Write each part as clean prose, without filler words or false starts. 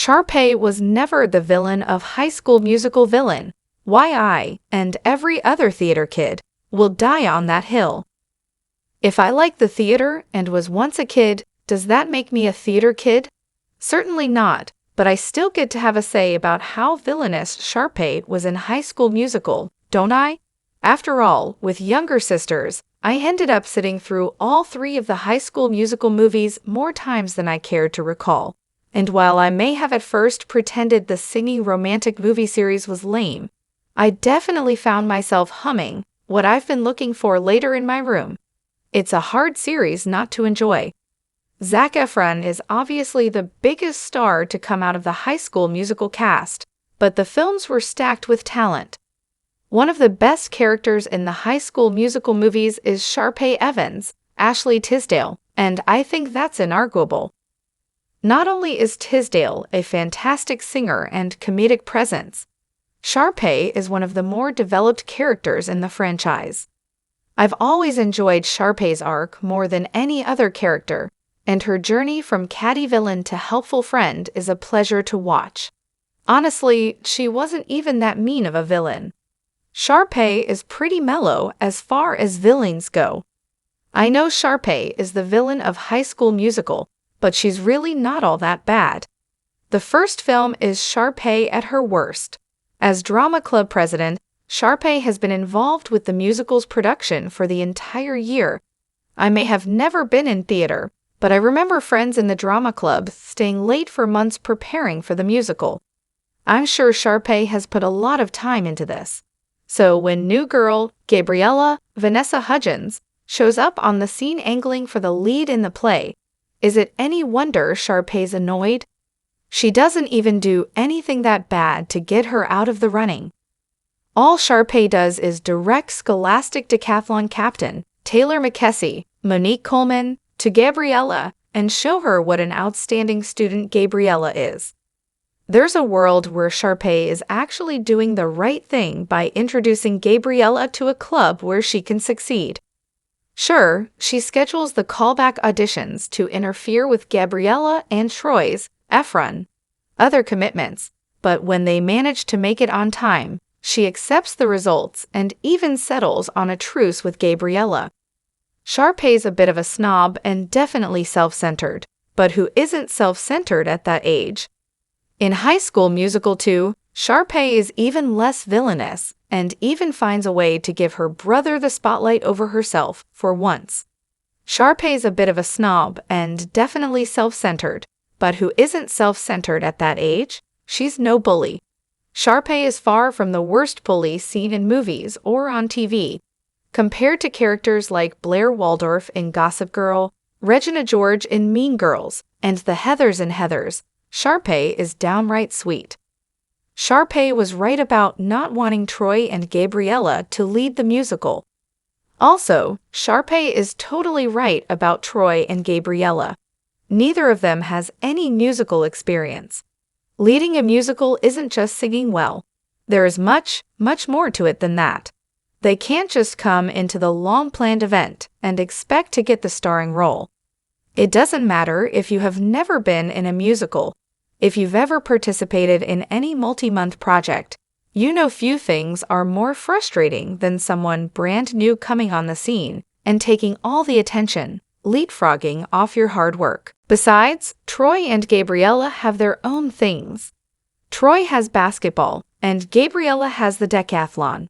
Sharpay was never the villain of High School Musical villain. Why I, and every other theater kid, will die on that hill. If I like the theater and was once a kid, does that make me a theater kid? Certainly not, but I still get to have a say about how villainous Sharpay was in High School Musical, don't I? After all, with younger sisters, I ended up sitting through all 3 of the High School Musical movies more times than I cared to recall. And while I may have at first pretended the singing romantic movie series was lame, I definitely found myself humming what I've been looking for later in my room. It's a hard series not to enjoy. Zac Efron is obviously the biggest star to come out of the High School Musical cast, but the films were stacked with talent. One of the best characters in the High School Musical movies is Sharpay Evans, Ashley Tisdale, and I think that's inarguable. Not only is Tisdale a fantastic singer and comedic presence, Sharpay is one of the more developed characters in the franchise. I've always enjoyed Sharpay's arc more than any other character, and her journey from catty villain to helpful friend is a pleasure to watch. Honestly, she wasn't even that mean of a villain. Sharpay is pretty mellow as far as villains go. I know Sharpay is the villain of High School Musical, but she's really not all that bad. The first film is Sharpay at her worst. As drama club president, Sharpay has been involved with the musical's production for the entire year. I may have never been in theater, but I remember friends in the drama club staying late for months preparing for the musical. I'm sure Sharpay has put a lot of time into this. So when new girl, Gabriella, Vanessa Hudgens, shows up on the scene angling for the lead in the play, is it any wonder Sharpay's annoyed? She doesn't even do anything that bad to get her out of the running. All Sharpay does is direct Scholastic Decathlon captain Taylor McKessie, Monique Coleman, to Gabriella and show her what an outstanding student Gabriella is. There's a world where Sharpay is actually doing the right thing by introducing Gabriella to a club where she can succeed. Sure, she schedules the callback auditions to interfere with Gabriella and Troy's, Efron, other commitments, but when they manage to make it on time, she accepts the results and even settles on a truce with Gabriella. Sharpay's a bit of a snob and definitely self-centered, but who isn't self-centered at that age? In High School Musical 2, Sharpay is even less villainous and even finds a way to give her brother the spotlight over herself for once. Sharpay's a bit of a snob and definitely self-centered, but who isn't self-centered at that age? She's no bully. Sharpay is far from the worst bully seen in movies or on TV. Compared to characters like Blair Waldorf in Gossip Girl, Regina George in Mean Girls, and the Heathers in Heathers, Sharpay is downright sweet. Sharpay was right about not wanting Troy and Gabriella to lead the musical. Also, Sharpay is totally right about Troy and Gabriella. Neither of them has any musical experience. Leading a musical isn't just singing well. There is much, much more to it than that. They can't just come into the long-planned event and expect to get the starring role. It doesn't matter if you have never been in a musical. If you've ever participated in any multi-month project, you know few things are more frustrating than someone brand new coming on the scene and taking all the attention, leapfrogging off your hard work. Besides, Troy and Gabriella have their own things. Troy has basketball, and Gabriella has the decathlon.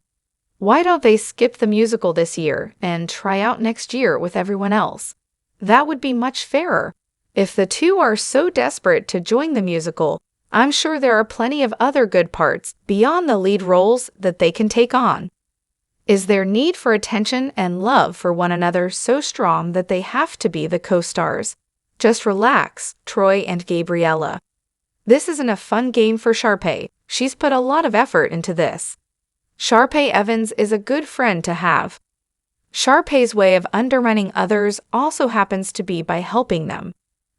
Why don't they skip the musical this year and try out next year with everyone else? That would be much fairer. If the two are so desperate to join the musical, I'm sure there are plenty of other good parts beyond the lead roles that they can take on. Is their need for attention and love for one another so strong that they have to be the co-stars? Just relax, Troy and Gabriella. This isn't a fun game for Sharpay. She's put a lot of effort into this. Sharpay Evans is a good friend to have. Sharpay's way of undermining others also happens to be by helping them.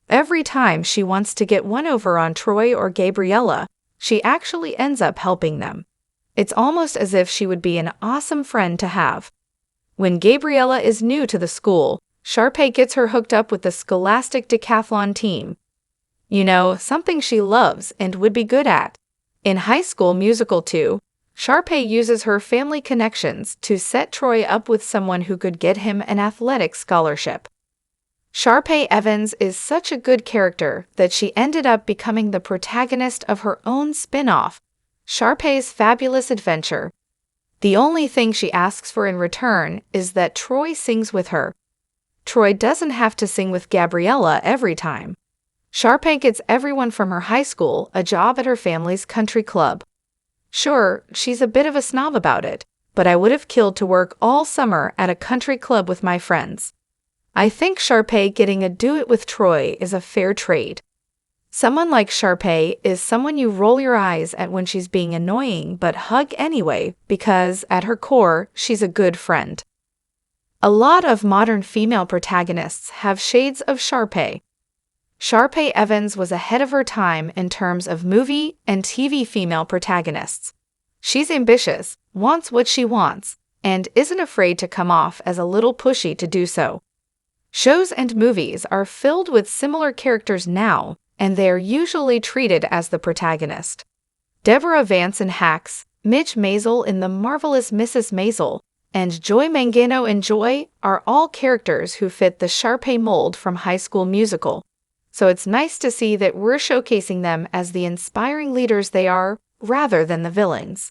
Every time she wants to get one over on Troy or Gabriella, she actually ends up helping them. It's almost as if she would be an awesome friend to have. When Gabriella is new to the school, Sharpay gets her hooked up with the Scholastic Decathlon team. Something she loves and would be good at. In High School Musical 2, Sharpay uses her family connections to set Troy up with someone who could get him an athletic scholarship. Sharpay Evans is such a good character that she ended up becoming the protagonist of her own spin-off, Sharpay's Fabulous Adventure. The only thing she asks for in return is that Troy sings with her. Troy doesn't have to sing with Gabriella every time. Sharpay gets everyone from her high school a job at her family's country club. Sure, she's a bit of a snob about it, but I would have killed to work all summer at a country club with my friends. I think Sharpay getting a do-it with Troy is a fair trade. Someone like Sharpay is someone you roll your eyes at when she's being annoying but hug anyway because, at her core, she's a good friend. A lot of modern female protagonists have shades of Sharpay. Sharpay Evans was ahead of her time in terms of movie and TV female protagonists. She's ambitious, wants what she wants, and isn't afraid to come off as a little pushy to do so. Shows and movies are filled with similar characters now, and they are usually treated as the protagonist. Deborah Vance in Hacks, Midge Maisel in The Marvelous Mrs. Maisel, and Joy Mangano in Joy are all characters who fit the Sharpay mold from High School Musical. So it's nice to see that we're showcasing them as the inspiring leaders they are, rather than the villains.